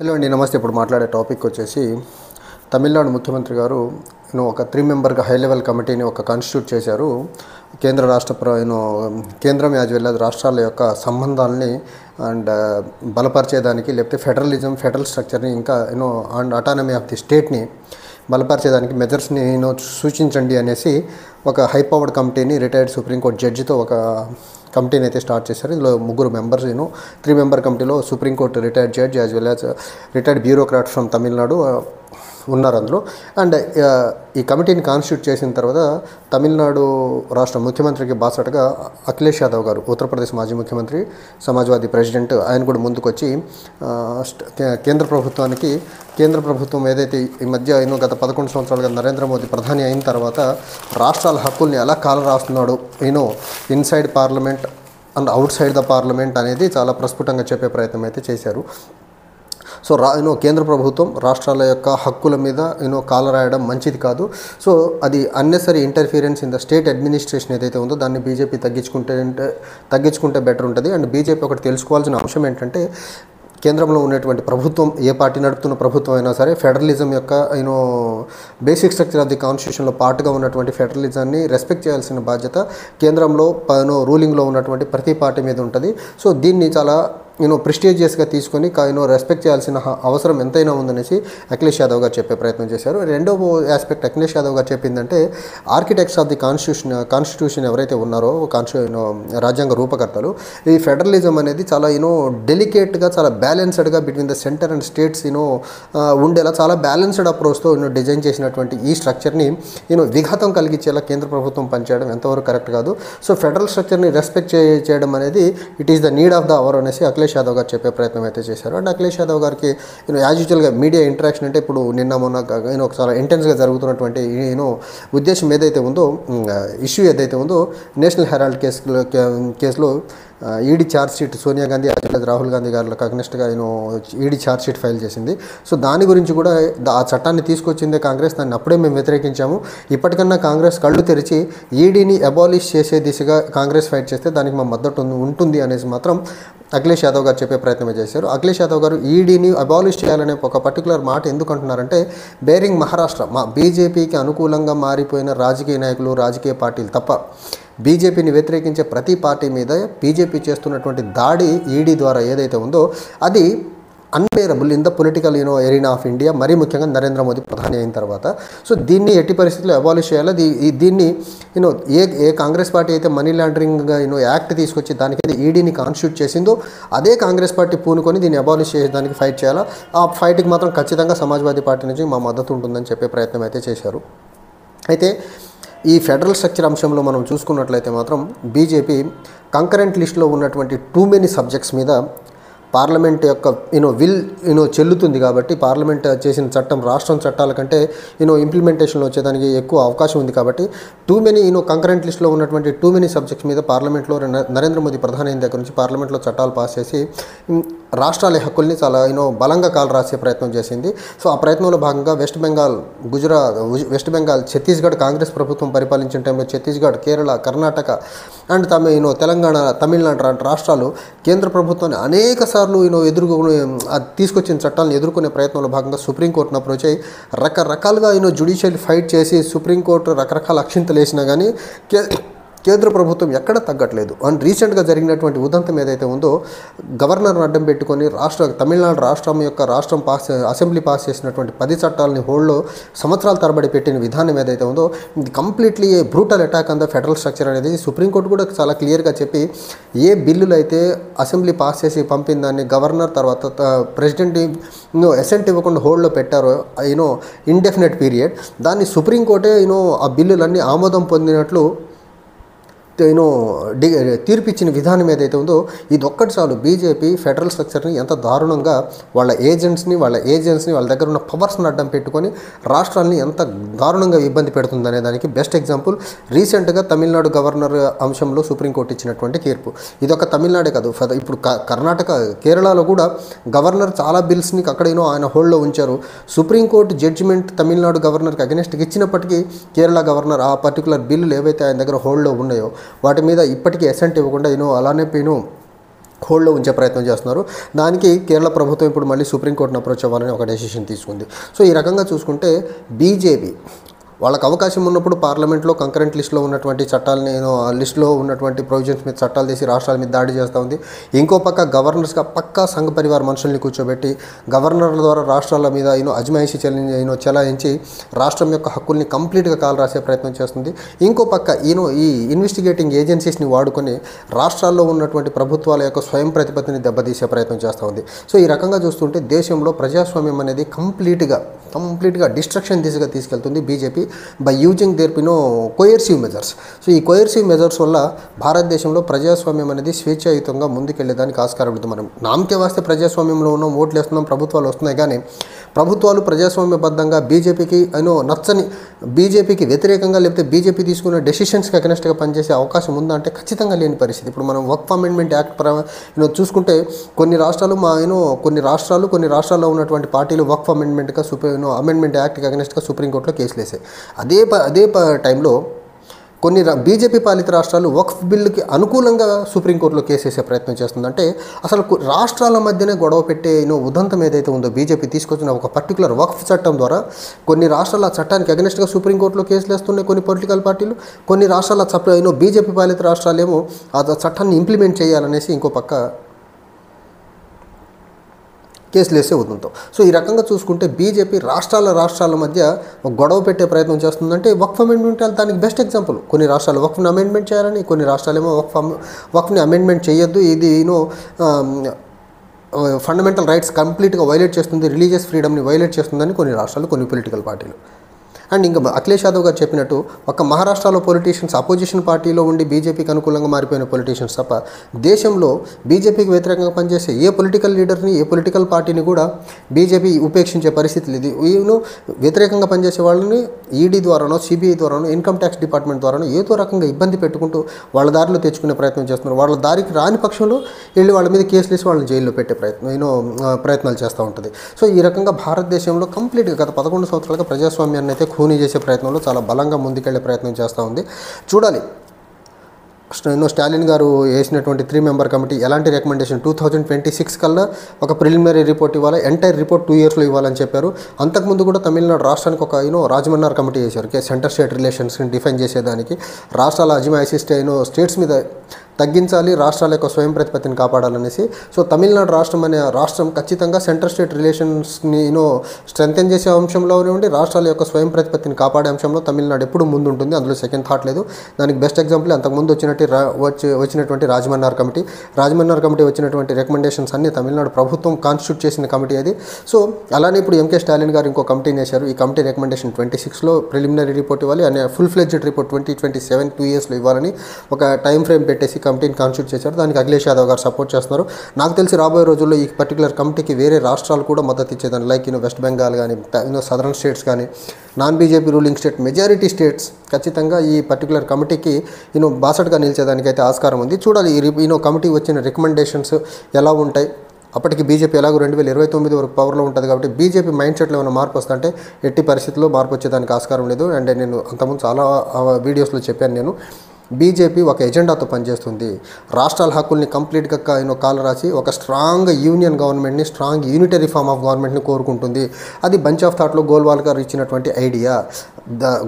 Hello అండి, నమస్తే. ఇప్పుడు మాట్లాడే టాపిక్ వచ్చేసి తమిళనాడు ముఖ్యమంత్రి గారు ఒక 3 మెంబర్గా హై లెవెల్ కమిటీని కాన్స్టిట్యూట్ చేశారు. కేంద్ర రాష్ట్ర కేంద్రం యాజ్ వెల్ యాజ్ రాష్ట్రాల యొక్క సంబంధాలని అండ్ బలపరిచేదానికి, లేకపోతే ఫెడరల్ స్ట్రక్చర్ని ఇంకా అండ్ అటానమీ ఆఫ్ ది స్టేట్ని బలపరిచేదానికి మెజర్స్ని సూచించండి అనేసి ఒక హై పవర్డ్ కమిటీని రిటైర్డ్ సుప్రీంకోర్టు జడ్జితో ఒక కమిటీని అయితే స్టార్ట్ చేశారు. ఇందులో 3 మెంబర్స్ 3 మెంబర్ కమిటీలో supreme court retired judge as well as retired bureaucrat from Tamil Nadu ఉన్నారు అందులో. అండ్ ఈ కమిటీని కాన్స్టిట్యూట్ చేసిన తర్వాత తమిళనాడు రాష్ట్ర ముఖ్యమంత్రికి బాసటగా అఖిలేష్ యాదవ్ గారు, ఉత్తరప్రదేశ్ మాజీ ముఖ్యమంత్రి, సమాజ్వాదీ ప్రెసిడెంట్, ఆయన కూడా ముందుకొచ్చి కేంద్ర ప్రభుత్వం ఏదైతే ఈ మధ్య గత 11 సంవత్సరాలుగా నరేంద్ర మోదీ ప్రధాని అయిన తర్వాత రాష్ట్రాల హక్కుల్ని ఎలా కాలరాస్తున్నాడు inside parliament and outside the parliament అనేది చాలా ప్రస్ఫుటంగా చెప్పే ప్రయత్నం అయితే చేశారు. సో కేంద్ర ప్రభుత్వం రాష్ట్రాల యొక్క హక్కుల మీద కాలరాయడం మంచిది కాదు. సో అది unnecessary interference in the state administration ఏదైతే ఉందో దాన్ని బీజేపీ తగ్గించుకుంటే బెటర్ ఉంటుంది. అండ్ బీజేపీ ఒకటి తెలుసుకోవాల్సిన అంశం ఏంటంటే, కేంద్రంలో ఉన్నటువంటి ప్రభుత్వం, ఏ పార్టీ నడుపుతున్న ప్రభుత్వం అయినా సరే, ఫెడరలిజం యొక్క బేసిక్ స్ట్రక్చర్ ఆఫ్ ది కాన్స్టిట్యూషన్లో పార్ట్గా ఉన్నటువంటి ఫెడరలిజాన్ని రెస్పెక్ట్ చేయాల్సిన బాధ్యత కేంద్రంలో రూలింగ్లో ఉన్నటువంటి ప్రతి పార్టీ మీద ఉంటుంది. సో దీన్ని చాలా ప్రెస్టీజియస్గా తీసుకొని రెస్పెక్ట్ చేయాల్సిన అవసరం ఎంతైనా ఉందనేసి అఖిలేష్ యాదవ్ గారు చెప్పే ప్రయత్నం చేశారు. రెండవ ఆస్పెక్ట్ అఖిలేష్ యాదవ్ గారు చెప్పిందంటే, ఆర్కిటెక్ట్స్ ఆఫ్ ది కాన్స్టిట్యూషన్ ఎవరైతే ఉన్నారో రాజ్యాంగ రూపకర్తలు, ఈ ఫెడరలిజం అనేది చాలా డెలికేట్గా, చాలా బ్యాలెన్స్డ్గా between the centre and states ఉండేలా చాలా బ్యాలెన్స్డ్ అప్రోచ్తో డిజైన్ చేసినటువంటి ఈ స్ట్రక్చర్ని విఘాతం కలిగించేలా కేంద్ర ప్రభుత్వం పనిచేయడం ఎంతవరకు కరెక్ట్ కాదు. సో ఫెడరల్ స్ట్రక్చర్ని రెస్పెక్ట్ చేయడం అనేది it is the need of the hour అనేసి అఖిలేష్ యాదవ్ గారు చెప్పే ప్రయత్నం అయితే చేశారు. అండ్ అఖిలేష్ యాదవ్ గారికి యాజ్ యూజువల్గా మీడియా ఇంటరాక్షన్ అంటే, ఇప్పుడు నిన్న మొన్న చాలా ఇంటెన్స్గా జరుగుతున్నటువంటి ఉద్దేశం ఏదైతే ఉందో, ఇష్యూ ఏదైతే ఉందో, నేషనల్ హెరాల్డ్ కేసులో ఈడీ ఛార్జ్షీట్ సోనియా గాంధీ అలాగే రాహుల్ గాంధీ గారికి అగ్నెస్ట్గా ఈడీ ఛార్జ్షీట్ ఫైల్ చేసింది. సో దాని గురించి కూడా ఆ చట్టాన్ని తీసుకొచ్చిందే కాంగ్రెస్, దాన్ని అప్పుడే మేము వ్యతిరేకించాము. ఇప్పటికన్నా కాంగ్రెస్ కళ్ళు తెరిచి ఈడీని అబాలిష్ చేసే దిశగా కాంగ్రెస్ ఫైట్ చేస్తే దానికి మా మద్దతు ఉంటుంది అనేసి మాత్రం అఖిలేష్ యాదవ్ గారు చెప్పే ప్రయత్నమే చేశారు. అఖిలేష్ యాదవ్ గారు ఈడీని అబాలిష్ చేయాలనే ఒక పర్టికులర్ మాట ఎందుకు అంటున్నారంటే, బేరింగ్ మహారాష్ట్ర బీజేపీకి అనుకూలంగా మారిపోయిన రాజకీయ నాయకులు, రాజకీయ పార్టీలు తప్ప బీజేపీని వ్యతిరేకించే ప్రతి పార్టీ మీద బీజేపీ చేస్తున్నటువంటి దాడి ఈడీ ద్వారా ఏదైతే ఉందో అది unbearable in the political arena of India, మరీ ముఖ్యంగా నరేంద్ర మోదీ ప్రధాని అయిన తర్వాత. సో దీన్ని ఎట్టి పరిస్థితుల్లో అబాలిష్ చేయాలి. దీన్ని ఏ కాంగ్రెస్ పార్టీ అయితే మనీ లాండరింగ్ యాక్ట్ తీసుకొచ్చి దానికైతే ఈడీని కాన్స్టిట్యూట్ చేసిందో అదే కాంగ్రెస్ పార్టీ పూనుకొని దీన్ని అబాలిష్ చేసేదానికి ఫైట్ చేయాలా. ఆ ఫైట్కి మాత్రం ఖచ్చితంగా సమాజ్వాదీ పార్టీ నుంచి మా మద్దతు ఉంటుందని చెప్పే ప్రయత్నం అయితే చేశారు. అయితే ఈ ఫెడరల్ స్ట్రక్చర్ అంశంలో మనం చూసుకున్నట్లయితే మాత్రం బీజేపీ కంకరెంట్ లిస్టులో ఉన్నటువంటి టూ మెనీ సబ్జెక్ట్స్ మీద పార్లమెంట్ యొక్క విల్ చెల్లుతుంది కాబట్టి, పార్లమెంట్ చేసిన చట్టం రాష్ట్రం చట్టాల కంటే ఇంప్లిమెంటేషన్లో వచ్చేదానికి ఎక్కువ అవకాశం ఉంది కాబట్టి, టూ మెనీ కంకరెంట్ లిస్ట్లో ఉన్నటువంటి టూ మెనీ సబ్జెక్ట్స్ మీద పార్లమెంట్లో నరేంద్ర మోదీ ప్రధాని అయిన దగ్గర నుంచి పార్లమెంట్లో చట్టాలు పాస్ చేసి రాష్ట్రాల హక్కుల్ని చాలా బలంగా కాలు రాసే ప్రయత్నం చేసింది. సో ఆ ప్రయత్నంలో భాగంగా వెస్ట్ బెంగాల్, ఛత్తీస్గఢ్ కాంగ్రెస్ ప్రభుత్వం పరిపాలించిన టైంలో ఛత్తీస్గఢ్, కేరళ, కర్ణాటక అండ్ తెలంగాణ, తమిళనాడు రాష్ట్రాలు కేంద్ర ప్రభుత్వాన్ని అనేక సార్లు తీసుకొచ్చిన చట్టాలను ఎదుర్కొనే ప్రయత్నంలో భాగంగా సుప్రీంకోర్టును అప్రోచ్ అయ్యి రకరకాలుగా జ్యుడిషియల్ ఫైట్ చేసి సుప్రీంకోర్టు రకరకాల అక్షింతలు వేసినా కానీ కేంద్ర ప్రభుత్వం ఎక్కడ తగ్గట్లేదు. అండ్ రీసెంట్గా జరిగినటువంటి ఉదంతం ఏదైతే ఉందో, గవర్నర్ను అడ్డం పెట్టుకొని తమిళనాడు రాష్ట్రం అసెంబ్లీ పాస్ చేసినటువంటి 10 చట్టాలని హోల్డ్లో సంవత్సరాల తరబడి పెట్టిన విధానం ఏదైతే ఉందో, ఇది completely brutal attack on the federal structure అనేది సుప్రీంకోర్టు కూడా చాలా క్లియర్గా చెప్పి, ఏ బిల్లులు అయితే అసెంబ్లీ పాస్ చేసి పంపిన దాన్ని గవర్నర్ తర్వాత ప్రెసిడెంట్ అసెంట్ ఇవ్వకుండా హోల్డ్లో పెట్టారో ఇండెఫినెట్ పీరియడ్, దాన్ని సుప్రీంకోర్టే ఆ బిల్లులన్నీ ఆమోదం పొందినట్లు తీర్పిచ్చిన విధానం ఏదైతే ఉందో, ఇది ఒక్కటి చాలు బీజేపీ ఫెడరల్ స్ట్రక్చర్ని ఎంత దారుణంగా వాళ్ళ ఏజెంట్స్ని వాళ్ళ దగ్గర ఉన్న పవర్స్ని అడ్డం పెట్టుకొని రాష్ట్రాలని ఎంత దారుణంగా ఇబ్బంది పెడుతుందనే దానికి బెస్ట్ ఎగ్జాంపుల్ రీసెంట్గా తమిళనాడు గవర్నర్ అంశంలో సుప్రీంకోర్టు ఇచ్చినటువంటి తీర్పు. ఇదొక తమిళనాడే కాదు, ఇప్పుడు కర్ణాటక, కేరళలో కూడా గవర్నర్ చాలా బిల్స్ని అక్కడ ఆయన హోల్డ్లో ఉంచారు. సుప్రీంకోర్టు జడ్జిమెంట్ తమిళనాడు గవర్నర్కి అగెనిస్ట్గా ఇచ్చినప్పటికీ కేరళ గవర్నర్ ఆ పర్టికులర్ బిల్లులు ఏవైతే ఆయన దగ్గర హోల్డ్లో ఉన్నాయో వాటి మీద ఇప్పటికీ అసెంట్ ఇవ్వకుండా అలానే హోల్డ్లో ఉంచే ప్రయత్నం చేస్తున్నారు. దానికి కేరళ ప్రభుత్వం ఇప్పుడు మళ్ళీ సుప్రీంకోర్టును అప్రోచ్ అవ్వాలని ఒక డెసిషన్ తీసుకుంది. సో ఈ రకంగా చూసుకుంటే బీజేపీ వాళ్ళకి అవకాశం ఉన్నప్పుడు పార్లమెంట్లో కంకరెంట్ లిస్టులో ఉన్నటువంటి చట్టాలని లిస్టులో ఉన్నటువంటి ప్రొవిజన్స్ మీద చట్టాలు తీసి రాష్ట్రాల మీద దాడి చేస్తూ ఉంది. ఇంకో పక్క గవర్నర్స్గా పక్కా సంఘ పరివార మనుషుల్ని కూర్చోబెట్టి గవర్నర్ల ద్వారా రాష్ట్రాల మీద అజమాయిషీ చెలాయించి రాష్ట్రం యొక్క హక్కుల్ని కంప్లీట్గా కాలు రాసే ప్రయత్నం చేస్తుంది. ఇంకో పక్క ఈ ఇన్వెస్టిగేటింగ్ ఏజెన్సీస్ని వాడుకొని రాష్ట్రాల్లో ఉన్నటువంటి ప్రభుత్వాల యొక్క స్వయం ప్రతిపత్తిని దెబ్బతీసే ప్రయత్నం చేస్తూ ఉంది. సో ఈ రకంగా చూస్తుంటే దేశంలో ప్రజాస్వామ్యం అనేది కంప్లీట్గా డిస్ట్రక్షన్ దిశగా తీసుకెళ్తుంది BJP by using there coercive measures. So ఈ కోయర్సివ్ మెజర్స్ వల్ల భారతదేశంలో ప్రజాస్వామ్యం అనేది స్వేచ్ఛాయుతంగా ముందుకెళ్లేదానికి ఆస్కారం ఉంటుంది. మనం నామకే వాస్తే ప్రజాస్వామ్యంలో ఉన్నాం, ఓట్లు వేస్తున్నాం, ప్రభుత్వాలు వస్తున్నాయి. కానీ ప్రభుత్వాలు ప్రజాస్వామ్యబద్ధంగా బీజేపీకి నచ్చని, బీజేపీకి వ్యతిరేకంగా లేకపోతే బీజేపీ తీసుకున్న డెసిషన్స్కి అగెనెస్ట్గా పనిచేసే అవకాశం ఉందా అంటే ఖచ్చితంగా లేని పరిస్థితి. ఇప్పుడు మనం వక్ఫ్ అమెండ్మెంట్ యాక్ట్ చూసుకుంటే కొన్ని రాష్ట్రాల్లో ఉన్నటువంటి పార్టీలు వక్ఫ్ అమెండ్మెంట్గా అమెండ్మెంట్ యాక్ట్కి అగెనెస్ట్గా సుప్రీంకోర్టులో కేసులు వేసాయి. అదే టైంలో కొన్ని బీజేపీ పాలిత రాష్ట్రాలు వక్ఫ్ బిల్లుకి అనుకూలంగా సుప్రీంకోర్టులో కేసు వేసే ప్రయత్నం చేస్తుందంటే అసలు రాష్ట్రాల మధ్యనే గొడవ పెట్టే ఉదంతం ఏదైతే ఉందో బీజేపీ తీసుకొచ్చిన ఒక పర్టికులర్ వక్ఫ్ చట్టం ద్వారా కొన్ని రాష్ట్రాల చట్టానికి అగెనెస్ట్గా సుప్రీంకోర్టులో కేసులు వేస్తున్నాయి కొన్ని పొలిటికల్ పార్టీలు. కొన్ని రాష్ట్రాల బీజేపీ పాలిత రాష్ట్రాలేమో ఆ చట్టాన్ని ఇంప్లిమెంట్ చేయాలనేసి ఇంకో పక్క కేసులు వేసే ఉదంతం. సో ఈ రకంగా చూసుకుంటే బీజేపీ రాష్ట్రాల మధ్య ఒక గొడవ పెట్టే ప్రయత్నం చేస్తుందంటే వక్ఫ్ అమెండ్మెంట్ దానికి బెస్ట్ ఎగ్జాంపుల్. కొన్ని రాష్ట్రాలు వక్ఫ్ని అమెండ్మెంట్ చేయాలని, కొన్ని రాష్ట్రాలేమో వక్ఫ్ని అమెండ్మెంట్ చేయొద్దు, ఇది ఫండమెంటల్ రైట్స్ కంప్లీట్గా వైలేట్ చేస్తుంది, రిలీజియస్ ఫ్రీడమ్ని వైలేట్ చేస్తుందని కొన్ని రాష్ట్రాలు, కొన్ని పొలిటికల్ పార్టీలు. అండ్ ఇంకా అఖిలేష్ యాదవ్ గారు చెప్పినట్టు ఒక మహారాష్ట్రలో పొలిటీషియన్స్ అపోజిషన్ పార్టీలో ఉండి బీజేపీకి అనుకూలంగా మారిపోయిన పొలిటీషియన్స్ తప్ప దేశంలో బీజేపీకి వ్యతిరేకంగా పనిచేసే ఏ పొలిటికల్ లీడర్ని, ఏ పొలిటికల్ పార్టీని కూడా బీజేపీ ఉపేక్షించే పరిస్థితి లేదు. వ్యతిరేకంగా పనిచేసే వాళ్ళని ఈడీ ద్వారానో, సిబిఐ ద్వారానో, ఇన్కమ్ ట్యాక్స్ డిపార్ట్మెంట్ ద్వారానో ఏదో రకంగా ఇబ్బంది పెట్టుకుంటూ వాళ్ళ దారిలో తెచ్చుకునే ప్రయత్నం చేస్తున్నారు. వాళ్ళ దారికి రాని పక్షంలో వెళ్ళి వాళ్ళ మీద కేసులు వేసి వాళ్ళని జైల్లో పెట్టే ప్రయత్నాలు చేస్తూ ఉంటుంది. సో ఈ రకంగా భారతదేశంలో కంప్లీట్గా గత 11 సంవత్సరాలుగా ప్రజాస్వామ్యాన్ని అయితే ఖూనీ చేసే ప్రయత్నంలో చాలా బలంగా ముందుకెళ్లే ప్రయత్నం చేస్తూ ఉంది. చూడాలి స్టాలిన్ గారు వేసినటువంటి 3 మెంబర్ కమిటీ ఎలాంటి రికమెండేషన్ 2026 కల్లా ఒక ప్రిలిమినరీ రిపోర్ట్ ఇవ్వాలి, ఎంటైర్ రిపోర్ట్ 2 yearsలో ఇవ్వాలని చెప్పారు. అంతకుముందు కూడా తమిళనాడు రాష్ట్రానికి ఒక రాజమన్నార్ కమిటీ చేశారు సెంటర్ స్టేట్ రిలేషన్స్ని డిఫైన్ చేసేదానికి. రాష్ట్రాల అజమాయిషీ స్టేట్స్ మీద తగ్గించాలి, రాష్ట్రాల యొక్క స్వయం ప్రతిపత్తిని కాపాడాలనేసి. సో తమిళనాడు రాష్ట్రం ఖచ్చితంగా సెంటర్ స్టేట్ రిలేషన్స్ని స్ట్రెంథెన్ చేసే అంశంలోనే ఉండి రాష్ట్రాల యొక్క స్వయం ప్రతిపత్తిని కాపాడే అంశంలో తమిళనాడు ఎప్పుడు ముందుంటుంది, అందులో సెకండ్ థాట్ లేదు. దానికి బెస్ట్ ఎగ్జాంపుల్ అంతకుముందు వచ్చినటువంటి రాజమన్నార్ కమిటీ వచ్చినటువంటి రికమెండేషన్స్ అన్ని తమిళనాడు ప్రభుత్వం కాన్స్టిట్యూట్ చేసిన కమిటీ అది. సో అలానే ఇప్పుడు ఎంకే స్టాలిన్ గారు ఇంకో కమిటీని వేశారు. ఈ కమిటీ రికమెండేషన్ 26లో ప్రిలిమినరీ రిపోర్ట్ ఇవ్వాలి, అనే ఫుల్ ఫ్లెడ్జ్డ్ రిపోర్ట్ 2027 2 yearsలో ఇవ్వాలని ఒక టైం ఫ్రేమ్ పెట్టేసి కమిటీని కాన్స్టిట్యూట్ చేశారు. దానికి అఖిలేష్ యాదవ్ గారు సపోర్ట్ చేస్తున్నారు. నాకు తెలిసి రాబోయే రోజుల్లో ఈ పర్టికులర్ కమిటీకి వేరే రాష్ట్రాలు కూడా మద్దతు ఇచ్చేదాన్ని, లైక్ వెస్ట్ బెంగాల్ కానీ, సదరన్ స్టేట్స్ కానీ, non BJP ruling state majority states ఖచ్చితంగా ఈ పర్టికులర్ కమిటీకి బాసటగా నిలిచేదానికైతే ఆస్కారం ఉంది. చూడాలి కమిటీ వచ్చిన రికమెండేషన్స్ ఎలా ఉంటాయి. అప్పటికి బీజేపీ ఎలాగో 2029 వరకు పవర్లో ఉంటుంది కాబట్టి బీజేపీ మైండ్ సెట్లో ఏమైనా మార్పు వస్తుంటే ఎట్టి పరిస్థితుల్లో మార్పు వచ్చేదానికి ఆస్కారం లేదు. అండ్ నేను అంతకుముందు చాలా వీడియోస్లో చెప్పాను, బీజేపీ ఒక ఎజెండాతో పనిచేస్తుంది. రాష్ట్రాల హక్కుల్ని కంప్లీట్గా కాలు రాసి ఒక స్ట్రాంగ్ యూనియన్ గవర్నమెంట్ని, స్ట్రాంగ్ యూనిటరీ ఫార్మ్ ఆఫ్ గవర్నమెంట్ని కోరుకుంటుంది. అది బంచ్ ఆఫ్ థాట్లో గోల్వాల్కర్ ఇచ్చినటువంటి ఐడియా.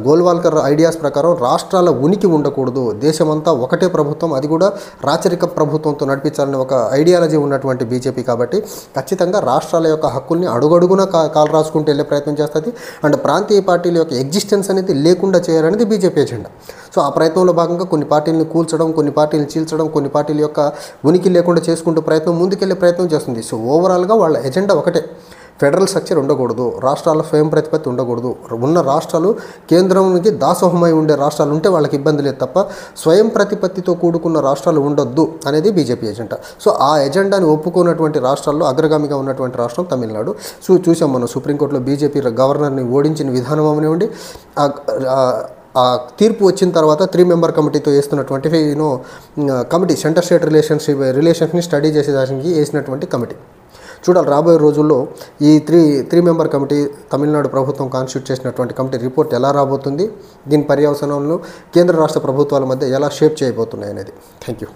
గోల్వాల్కర్ ఐడియాస్ ప్రకారం రాష్ట్రాల ఉనికి ఉండకూడదు, దేశమంతా ఒకటే ప్రభుత్వం, అది కూడా రాచరిక ప్రభుత్వంతో నడిపించాలని ఒక ఐడియాలజీ ఉన్నటువంటి బీజేపీ కాబట్టి ఖచ్చితంగా రాష్ట్రాల యొక్క హక్కుల్ని అడుగడుగునా కాలు రాసుకుంటూ వెళ్ళే ప్రయత్నం చేస్తుంది. అండ్ ప్రాంతీయ పార్టీల యొక్క ఎగ్జిస్టెన్స్ అనేది లేకుండా చేయాలనేది బీజేపీ ఎజెండా. సో ఆ ప్రయత్నంలో భాగంగా కొన్ని పార్టీలను కూల్చడం, కొన్ని పార్టీలను చీల్చడం, కొన్ని పార్టీల యొక్క ఉనికి లేకుండా చేసుకుంటూ ముందుకెళ్లే ప్రయత్నం చేస్తుంది. సో ఓవరాల్గా వాళ్ళ ఎజెండా ఒకటే, ఫెడరల్ స్ట్రక్చర్ ఉండకూడదు, రాష్ట్రాల స్వయం ప్రతిపత్తి ఉండకూడదు, ఉన్న రాష్ట్రాలు కేంద్రానికి దాసోహమై ఉండే రాష్ట్రాలు ఉంటే వాళ్ళకి ఇబ్బంది లేదు తప్ప స్వయం ప్రతిపత్తితో కూడుకున్న రాష్ట్రాలు ఉండొద్దు అనేది బీజేపీ ఎజెండా. సో ఆ ఎజెండాని ఒప్పుకున్నటువంటి రాష్ట్రాల్లో అగ్రగామిగా ఉన్నటువంటి రాష్ట్రం తమిళనాడు. సో చూసాం మనం సుప్రీంకోర్టులో బీజేపీ గవర్నర్ని ఓడించిన విధానం అవనివ్వండి, ఆ తీర్పు వచ్చిన తర్వాత 3 మెంబర్ కమిటీతో వేస్తున్నటువంటి కమిటీ, సెంటర్ స్టేట్ రిలేషన్స్ని స్టడీ చేసేదానికి వేసినటువంటి కమిటీ. చూడాలి రాబోయే రోజుల్లో ఈ 3 మెంబర్ కమిటీ, తమిళనాడు ప్రభుత్వం కాన్స్టిట్యూట్ చేసినటువంటి కమిటీ రిపోర్ట్ ఎలా రాబోతుంది, దీని పర్యవసానంలో కేంద్ర రాష్ట్ర ప్రభుత్వాల మధ్య ఎలా షేప్ చేయబోతున్నాయి అనేది. Thank you.